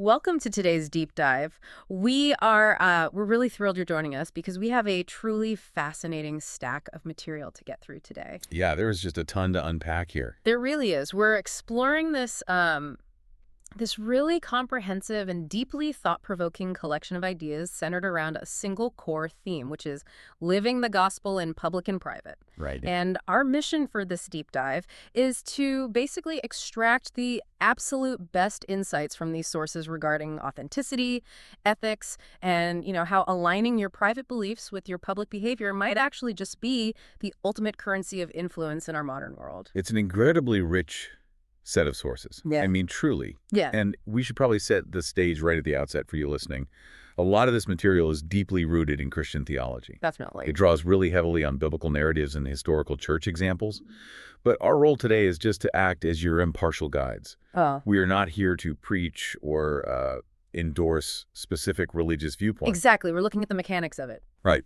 Welcome to today's deep dive. We're really thrilled you're joining us because we have a truly fascinating stack of material to get through today. Yeah, there is just a ton to unpack here. There really is. We're exploring this really comprehensive and deeply thought-provoking collection of ideas centered around a single core theme, which is living the gospel in public and private. Right. And our mission for this deep dive is to basically extract the absolute best insights from these sources regarding authenticity, ethics, and, how aligning your private beliefs with your public behavior might actually just be the ultimate currency of influence in our modern world. It's an incredibly rich set of sources. Yeah. I mean, truly. Yeah. And we should probably set the stage right at the outset for you listening. A lot of this material is deeply rooted in Christian theology. Definitely. It draws really heavily on biblical narratives and historical church examples. But our role today is just to act as your impartial guides. Oh. We are not here to preach or endorse specific religious viewpoints. Exactly. We're looking at the mechanics of it. Right.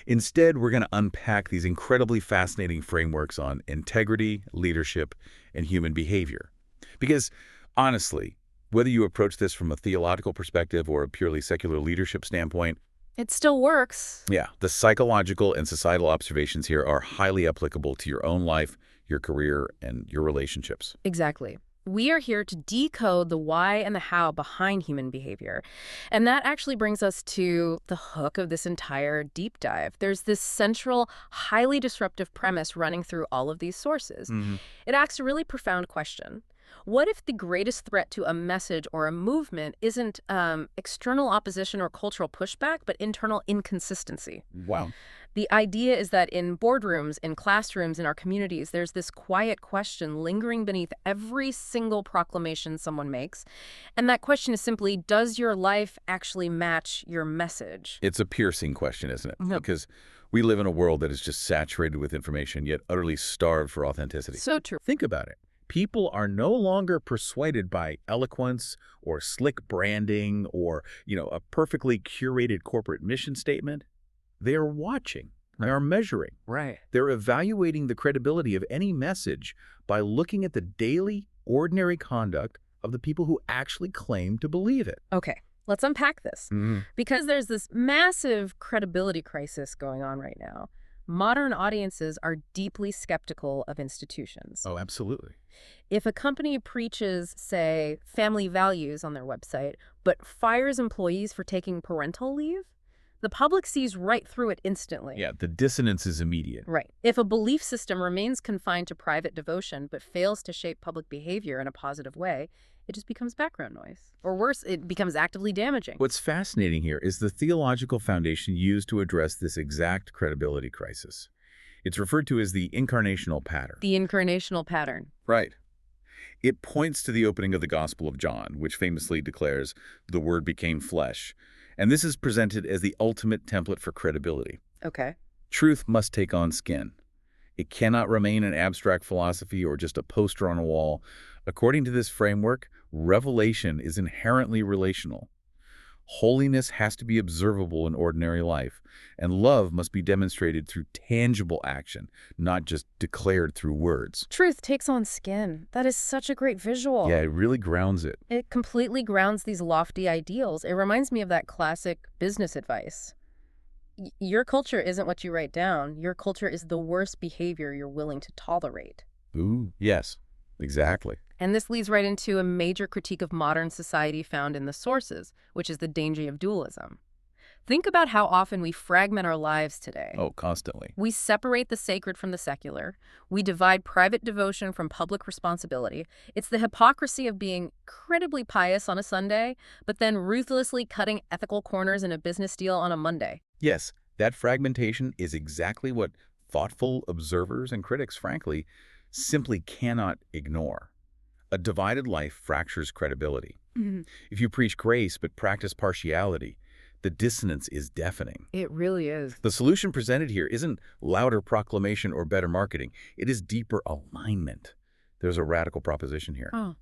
Instead, we're going to unpack these incredibly fascinating frameworks on integrity, leadership, and human behavior. Because, honestly, whether you approach this from a theological perspective or a purely secular leadership standpoint, It still works. yeah, the psychological and societal observations here are highly applicable to your own life, your career, and your relationships. Exactly. We are here to decode the why and the how behind human behavior. And that actually brings us to the hook of this entire deep dive. There's this central, highly disruptive premise running through all of these sources. It asks a really profound question. What if the greatest threat to a message or a movement isn't external opposition or cultural pushback, but internal inconsistency? Wow. The idea is that in boardrooms, in classrooms, in our communities, there's this quiet question lingering beneath every single proclamation someone makes. And that question is simply, does your life actually match your message? It's a piercing question, isn't it? Yep. Because we live in a world that is just saturated with information, yet utterly starved for authenticity. So true. Think about it. People are no longer persuaded by eloquence or slick branding or, a perfectly curated corporate mission statement. They are watching. They are measuring. Right. They're evaluating the credibility of any message by looking at the daily, ordinary conduct of the people who actually claim to believe it. Okay, let's unpack this. Because there's this massive credibility crisis going on right now. Modern audiences are deeply skeptical of institutions. Oh, absolutely. If a company preaches, say, family values on their website, but fires employees for taking parental leave, the public sees right through it instantly. Yeah, the dissonance is immediate. Right. If a belief system remains confined to private devotion but fails to shape public behavior in a positive way, it just becomes background noise. Or worse, it becomes actively damaging. What's fascinating here is the theological foundation used to address this exact credibility crisis. It's referred to as the incarnational pattern. The incarnational pattern. Right. It points to the opening of the Gospel of John, which famously declares, "The Word became flesh." And this is presented as the ultimate template for credibility. Okay. Truth must take on skin. It cannot remain an abstract philosophy or just a poster on a wall. According to this framework, revelation is inherently relational. Holiness has to be observable in ordinary life, and love must be demonstrated through tangible action, not just declared through words. Truth takes on skin. That is such a great visual. Yeah, it really grounds it. It completely grounds these lofty ideals. It reminds me of that classic business advice. Your culture isn't what you write down. Your culture is the worst behavior you're willing to tolerate. Ooh, yes, exactly. And this leads right into a major critique of modern society found in the sources, which is the danger of dualism. Think about how often we fragment our lives today. Oh, constantly. We separate the sacred from the secular. We divide private devotion from public responsibility. It's the hypocrisy of being incredibly pious on a Sunday, but then ruthlessly cutting ethical corners in a business deal on a Monday. Yes, that fragmentation is exactly what thoughtful observers and critics, frankly, simply cannot ignore. A divided life fractures credibility. If you preach grace but practice partiality, the dissonance is deafening. It really is. The solution presented here isn't louder proclamation or better marketing. It is deeper alignment. There's a radical proposition here. Oh,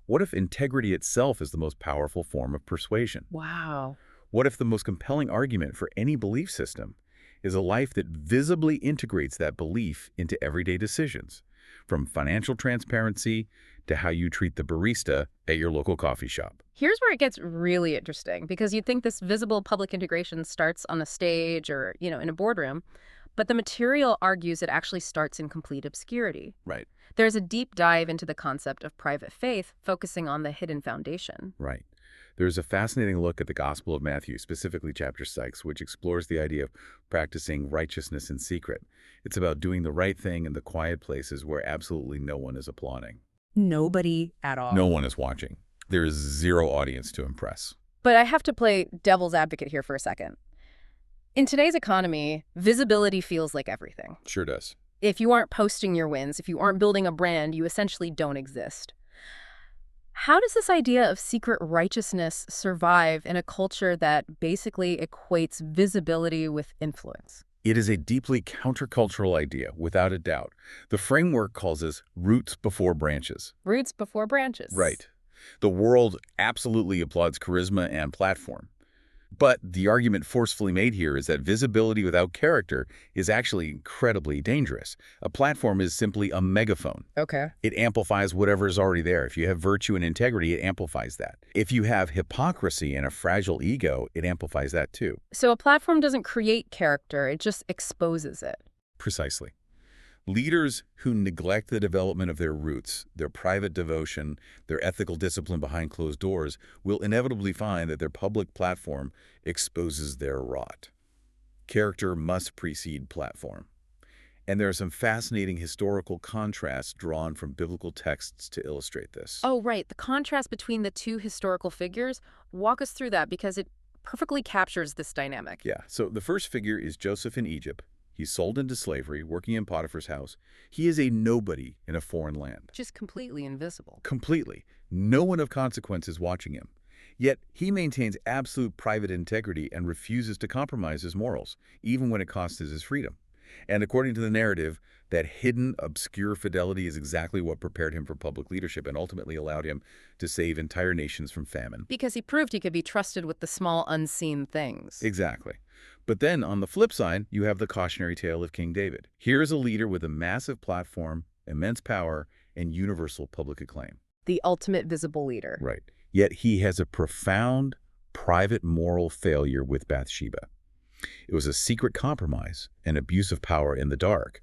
What if integrity itself is the most powerful form of persuasion? wow. What if the most compelling argument for any belief system is a life that visibly integrates that belief into everyday decisions, from financial transparency to how you treat the barista at your local coffee shop. Here's where it gets really interesting, because you'd think this visible public integration starts on a stage or, in a boardroom, but the material argues it actually starts in complete obscurity. Right. There's a deep dive into the concept of private faith, focusing on the hidden foundation. Right. There's a fascinating look at the Gospel of Matthew, specifically chapter 6, which explores the idea of practicing righteousness in secret. It's about doing the right thing in the quiet places where absolutely no one is applauding. Nobody at all. No one is watching. There is zero audience to impress. But I have to play devil's advocate here for a second. In today's economy, visibility feels like everything. Sure does. If you aren't posting your wins, if you aren't building a brand, you essentially don't exist. How does this idea of secret righteousness survive in a culture that basically equates visibility with influence? It is a deeply countercultural idea, without a doubt. The framework calls this roots before branches. Roots before branches. Right. The world absolutely applauds charisma and platform. But the argument forcefully made here is that visibility without character is actually incredibly dangerous. A platform is simply a megaphone. Okay. It amplifies whatever is already there. If you have virtue and integrity, it amplifies that. If you have hypocrisy and a fragile ego, it amplifies that too. So a platform doesn't create character, it just exposes it. Precisely. Leaders who neglect the development of their roots, their private devotion, their ethical discipline behind closed doors, will inevitably find that their public platform exposes their rot. Character must precede platform. And there are some fascinating historical contrasts drawn from biblical texts to illustrate this. Oh, right. The contrast between the two historical figures. Walk us through that, because it perfectly captures this dynamic. Yeah, so the first figure is Joseph in Egypt. He's sold into slavery, working in Potiphar's house. He is a nobody in a foreign land. Just completely invisible. Completely. No one of consequence is watching him. Yet he maintains absolute private integrity and refuses to compromise his morals, even when it costs his freedom. And according to the narrative, that hidden, obscure fidelity is exactly what prepared him for public leadership and ultimately allowed him to save entire nations from famine. Because he proved he could be trusted with the small, unseen things. Exactly. But then, on the flip side, you have the cautionary tale of King David. Here is a leader with a massive platform, immense power, and universal public acclaim. The ultimate visible leader. Right. Yet he has a profound, private moral failure with Bathsheba. It was a secret compromise, an abuse of power in the dark.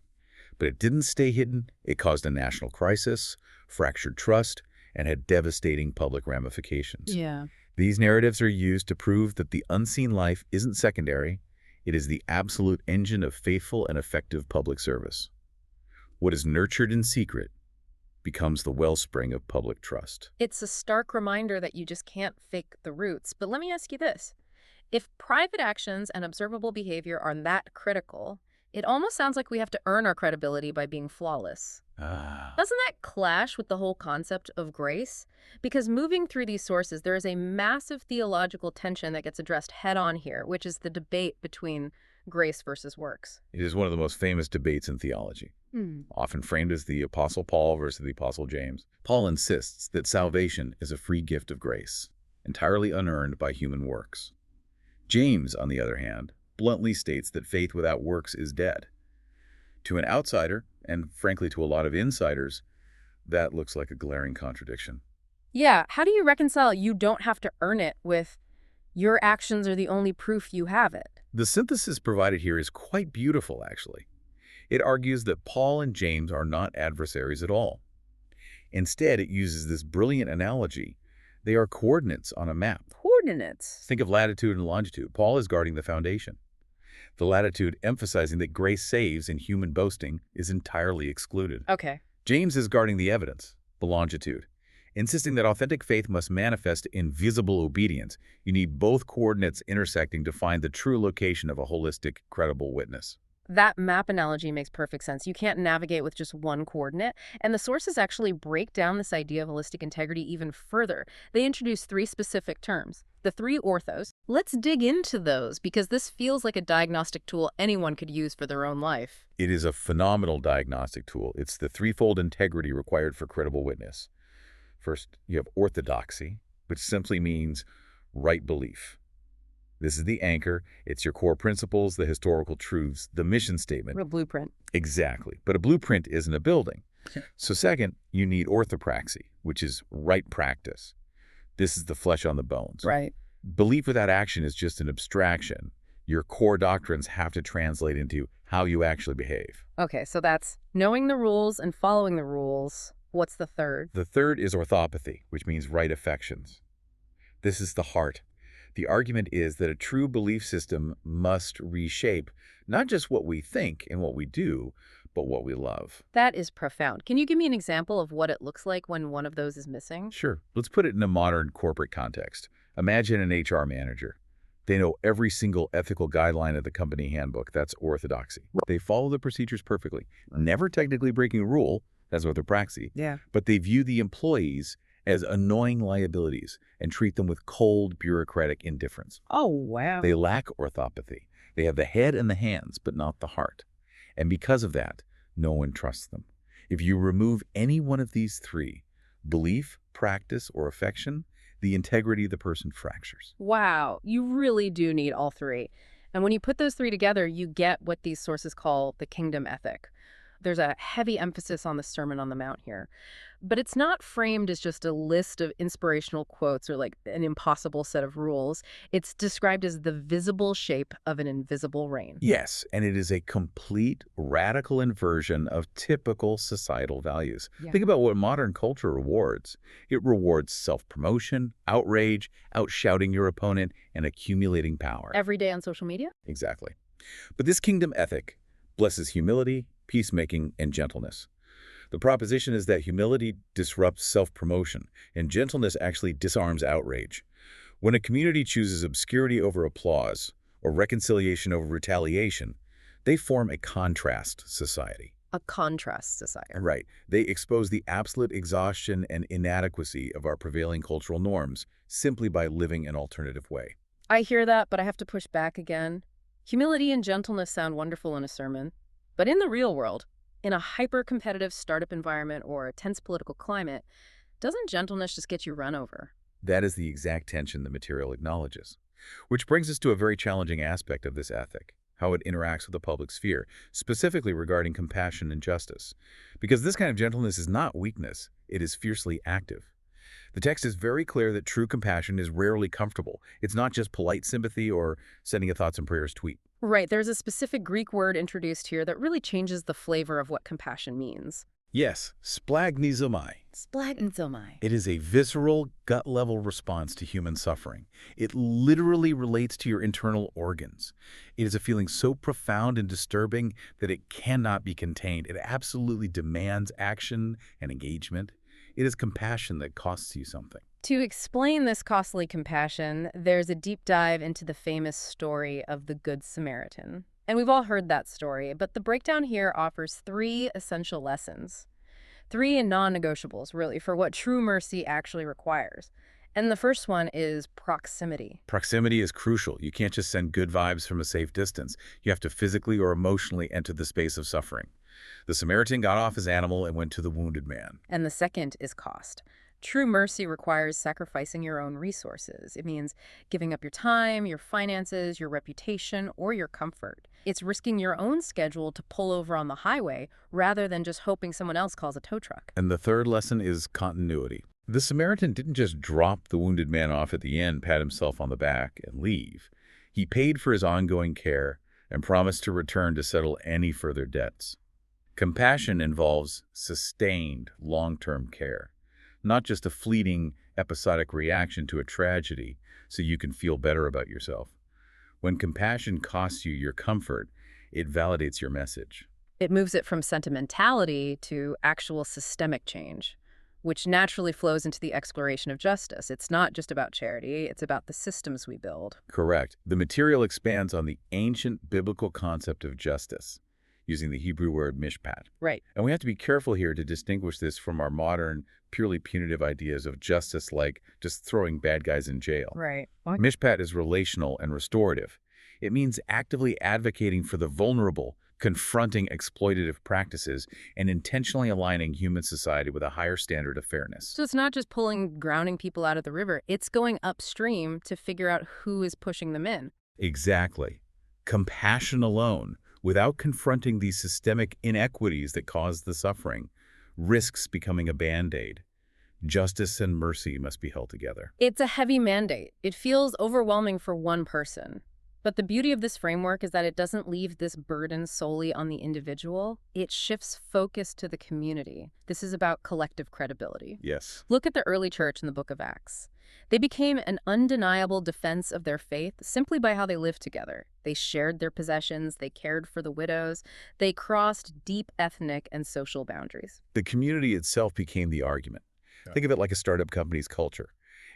But it didn't stay hidden. It caused a national crisis, fractured trust, and had devastating public ramifications. Yeah. These narratives are used to prove that the unseen life isn't secondary. It is the absolute engine of faithful and effective public service. What is nurtured in secret becomes the wellspring of public trust. It's a stark reminder that you just can't fake the roots. But let me ask you this. If private actions and observable behavior are that critical, it almost sounds like we have to earn our credibility by being flawless. Doesn't that clash with the whole concept of grace? Because moving through these sources, there is a massive theological tension that gets addressed head-on here, which is the debate between grace versus works. It is one of the most famous debates in theology, often framed as the Apostle Paul versus the Apostle James. Paul insists that salvation is a free gift of grace, entirely unearned by human works. James, on the other hand, bluntly states that faith without works is dead. To an outsider, and frankly to a lot of insiders, that looks like a glaring contradiction. Yeah, how do you reconcile you don't have to earn it with your actions are the only proof you have it? The synthesis provided here is quite beautiful, actually. It argues that Paul and James are not adversaries at all. Instead, it uses this brilliant analogy. They are coordinates on a map. Coordinates? Think of latitude and longitude. Paul is guarding the foundation. The latitude emphasizing that grace saves and human boasting is entirely excluded. Okay. James is guarding the evidence, the longitude, insisting that authentic faith must manifest in visible obedience. You need both coordinates intersecting to find the true location of a holistic, credible witness. That map analogy makes perfect sense. You can't navigate with just one coordinate. And the sources actually break down this idea of holistic integrity even further. They introduce 3 specific terms, the 3 orthos. Let's dig into those, because this feels like a diagnostic tool anyone could use for their own life. It is a phenomenal diagnostic tool. It's the threefold integrity required for credible witness. First, you have orthodoxy, which simply means right belief. This is the anchor. It's your core principles, the historical truths, the mission statement. Real blueprint. Exactly. But a blueprint isn't a building. So second, you need orthopraxy, which is right practice. This is the flesh on the bones. Right. Belief without action is just an abstraction. Your core doctrines have to translate into how you actually behave. Okay, so that's knowing the rules and following the rules. What's the third? The third is orthopathy, which means right affections. This is the heart. The argument is that a true belief system must reshape not just what we think and what we do, but what we love. That is profound. Can you give me an example of what it looks like when one of those is missing? Sure, let's put it in a modern corporate context. Imagine an HR manager. They know every single ethical guideline of the company handbook. That's orthodoxy. They follow the procedures perfectly, never technically breaking a rule. That's orthopraxy. Yeah. But they view the employees as annoying liabilities and treat them with cold, bureaucratic indifference. Oh, wow. They lack orthopathy. They have the head and the hands, but not the heart. And because of that, no one trusts them. If you remove any one of these three, belief, practice, or affection, the integrity of the person fractures. Wow, you really do need all three. And when you put those three together, you get what these sources call the kingdom ethic. There's a heavy emphasis on the Sermon on the Mount here. But it's not framed as just a list of inspirational quotes or like an impossible set of rules. It's described as the visible shape of an invisible reign. Yes, and it is a complete radical inversion of typical societal values. Yeah. Think about what modern culture rewards. It rewards self-promotion, outrage, outshouting your opponent, and accumulating power. Every day on social media? Exactly. But this kingdom ethic blesses humility, peacemaking, and gentleness. The proposition is that humility disrupts self-promotion, and gentleness actually disarms outrage. When a community chooses obscurity over applause, or reconciliation over retaliation, they form a contrast society. A contrast society. Right. They expose the absolute exhaustion and inadequacy of our prevailing cultural norms simply by living an alternative way. I hear that, but I have to push back again. Humility and gentleness sound wonderful in a sermon. But in the real world, in a hyper-competitive startup environment or a tense political climate, doesn't gentleness just get you run over? That is the exact tension the material acknowledges. Which brings us to a very challenging aspect of this ethic, how it interacts with the public sphere, specifically regarding compassion and justice. Because this kind of gentleness is not weakness, it is fiercely active. The text is very clear that true compassion is rarely comfortable. It's not just polite sympathy or sending a thoughts and prayers tweet. Right, there's a specific Greek word introduced here that really changes the flavor of what compassion means. Yes, splagnizomai. Splagnizomai. It is a visceral, gut-level response to human suffering. It literally relates to your internal organs. It is a feeling so profound and disturbing that it cannot be contained. It absolutely demands action and engagement. It is compassion that costs you something. To explain this costly compassion, there's a deep dive into the famous story of the Good Samaritan. And we've all heard that story, but the breakdown here offers three essential lessons. Three non-negotiables, really, for what true mercy actually requires. And the first one is proximity. Proximity is crucial. You can't just send good vibes from a safe distance. You have to physically or emotionally enter the space of suffering. The Samaritan got off his animal and went to the wounded man. And the second is cost. True mercy requires sacrificing your own resources. It means giving up your time, your finances, your reputation, or your comfort. It's risking your own schedule to pull over on the highway rather than just hoping someone else calls a tow truck. And the third lesson is continuity. The Samaritan didn't just drop the wounded man off at the end, pat himself on the back, and leave. He paid for his ongoing care and promised to return to settle any further debts. Compassion involves sustained, long-term care, not just a fleeting, episodic reaction to a tragedy so you can feel better about yourself. When compassion costs you your comfort, it validates your message. It moves it from sentimentality to actual systemic change, which naturally flows into the exploration of justice. It's not just about charity, it's about the systems we build. Correct. The material expands on the ancient biblical concept of justice, using the Hebrew word mishpat. Right. And we have to be careful here to distinguish this from our modern, purely punitive ideas of justice, like just throwing bad guys in jail. Right. Mishpat is relational and restorative. It means actively advocating for the vulnerable, confronting exploitative practices, and intentionally aligning human society with a higher standard of fairness. So it's not just drowning people out of the river, it's going upstream to figure out who is pushing them in. Exactly. Compassion alone, without confronting these systemic inequities that cause the suffering, risks becoming a band-aid. Justice and mercy must be held together. It's a heavy mandate. It feels overwhelming for one person. But the beauty of this framework is that it doesn't leave this burden solely on the individual. It shifts focus to the community. This is about collective credibility. Yes. Look at the early church in the book of Acts. They became an undeniable defense of their faith simply by how they lived together. They shared their possessions, they cared for the widows, they crossed deep ethnic and social boundaries. The community itself became the argument. Think of it like a startup company's culture.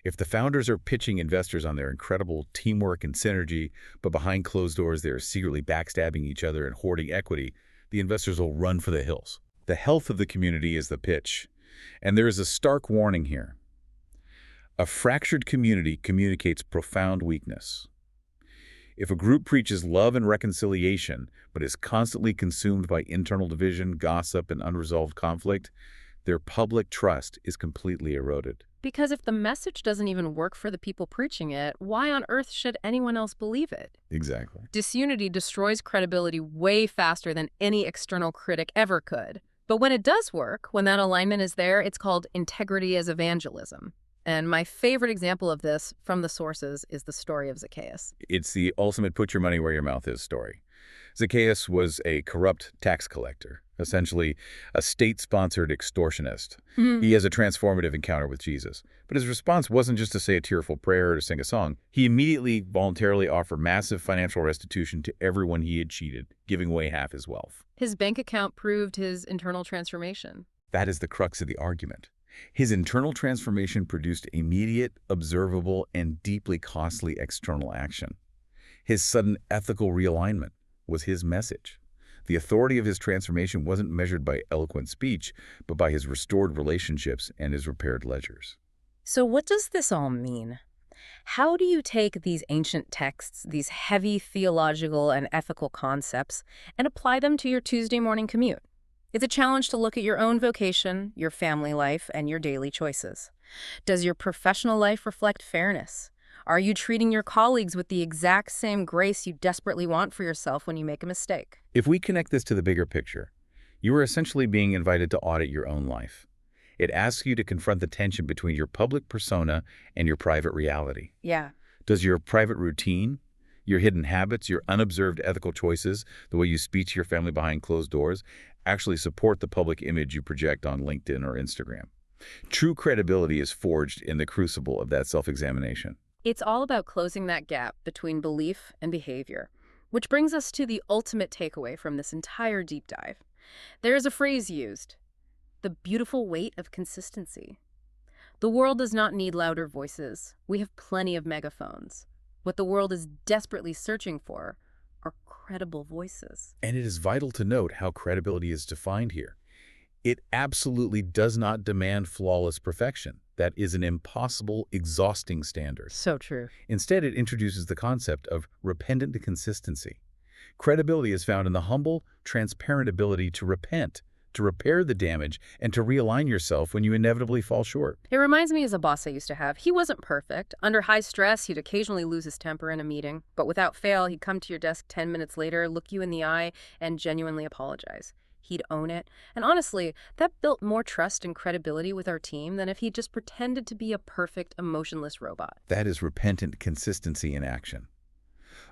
If the founders are pitching investors on their incredible teamwork and synergy, but behind closed doors they're secretly backstabbing each other and hoarding equity, the investors will run for the hills. The health of the community is the pitch. And there is a stark warning here. A fractured community communicates profound weakness. If a group preaches love and reconciliation, but is constantly consumed by internal division, gossip, and unresolved conflict, their public trust is completely eroded. Because if the message doesn't even work for the people preaching it, why on earth should anyone else believe it? Exactly. Disunity destroys credibility way faster than any external critic ever could. But when it does work, when that alignment is there, it's called integrity as evangelism. And my favorite example of this from the sources is the story of Zacchaeus. It's the ultimate put your money where your mouth is story. Zacchaeus was a corrupt tax collector, essentially a state-sponsored extortionist. He has a transformative encounter with Jesus. But his response wasn't just to say a tearful prayer or to sing a song. He immediately voluntarily offered massive financial restitution to everyone he had cheated, giving away half his wealth. His bank account proved his internal transformation. That is the crux of the argument. His internal transformation produced immediate, observable, and deeply costly external action. His sudden ethical realignment was his message. The authority of his transformation wasn't measured by eloquent speech, but by his restored relationships and his repaired ledgers. So what does this all mean? How do you take these ancient texts, these heavy theological and ethical concepts, and apply them to your Tuesday morning commute? It's a challenge to look at your own vocation, your family life, and your daily choices. Does your professional life reflect fairness? Are you treating your colleagues with the exact same grace you desperately want for yourself when you make a mistake? If we connect this to the bigger picture, you are essentially being invited to audit your own life. It asks you to confront the tension between your public persona and your private reality. Yeah. Does your private routine, your hidden habits, your unobserved ethical choices, the way you speak to your family behind closed doors, actually support the public image you project on LinkedIn or Instagram? True credibility is forged in the crucible of that self-examination. It's all about closing that gap between belief and behavior, which brings us to the ultimate takeaway from this entire deep dive. There is a phrase used, the beautiful weight of consistency. The world does not need louder voices. We have plenty of megaphones. What the world is desperately searching for are credible voices. And it is vital to note how credibility is defined here. It absolutely does not demand flawless perfection. That is an impossible, exhausting standard. So true. Instead, it introduces the concept of repentant consistency. Credibility is found in the humble, transparent ability to repent, to repair the damage, and to realign yourself when you inevitably fall short. It reminds me of a boss I used to have. He wasn't perfect. Under high stress, he'd occasionally lose his temper in a meeting. But without fail, he'd come to your desk 10 minutes later, look you in the eye, and genuinely apologize. He'd own it. And honestly, that built more trust and credibility with our team than if he just pretended to be a perfect, emotionless robot. That is repentant consistency in action.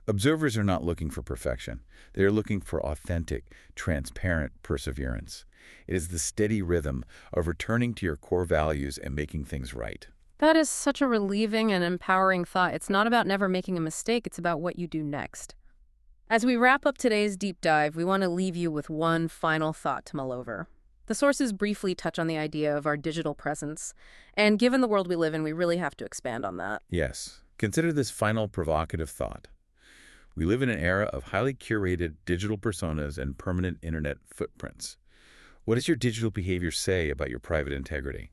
Observers are not looking for perfection. They are looking for authentic, transparent perseverance. It is the steady rhythm of returning to your core values and making things right. That is such a relieving and empowering thought. It's not about never making a mistake. It's about what you do next. As we wrap up today's deep dive, we want to leave you with one final thought to mull over. The sources briefly touch on the idea of our digital presence, and given the world we live in, we really have to expand on that. Yes. Consider this final provocative thought. We live in an era of highly curated digital personas and permanent internet footprints. What does your digital behavior say about your private integrity?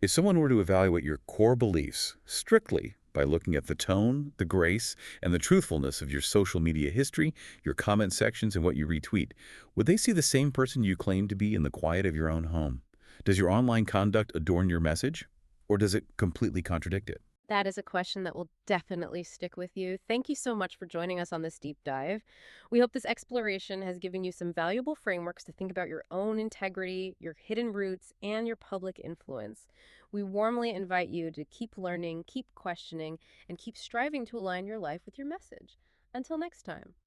If someone were to evaluate your core beliefs strictly by looking at the tone, the grace, and the truthfulness of your social media history, your comment sections, and what you retweet, would they see the same person you claim to be in the quiet of your own home? Does your online conduct adorn your message, or does it completely contradict it? That is a question that will definitely stick with you. Thank you so much for joining us on this deep dive. We hope this exploration has given you some valuable frameworks to think about your own integrity, your hidden roots, and your public influence. We warmly invite you to keep learning, keep questioning, and keep striving to align your life with your message. Until next time.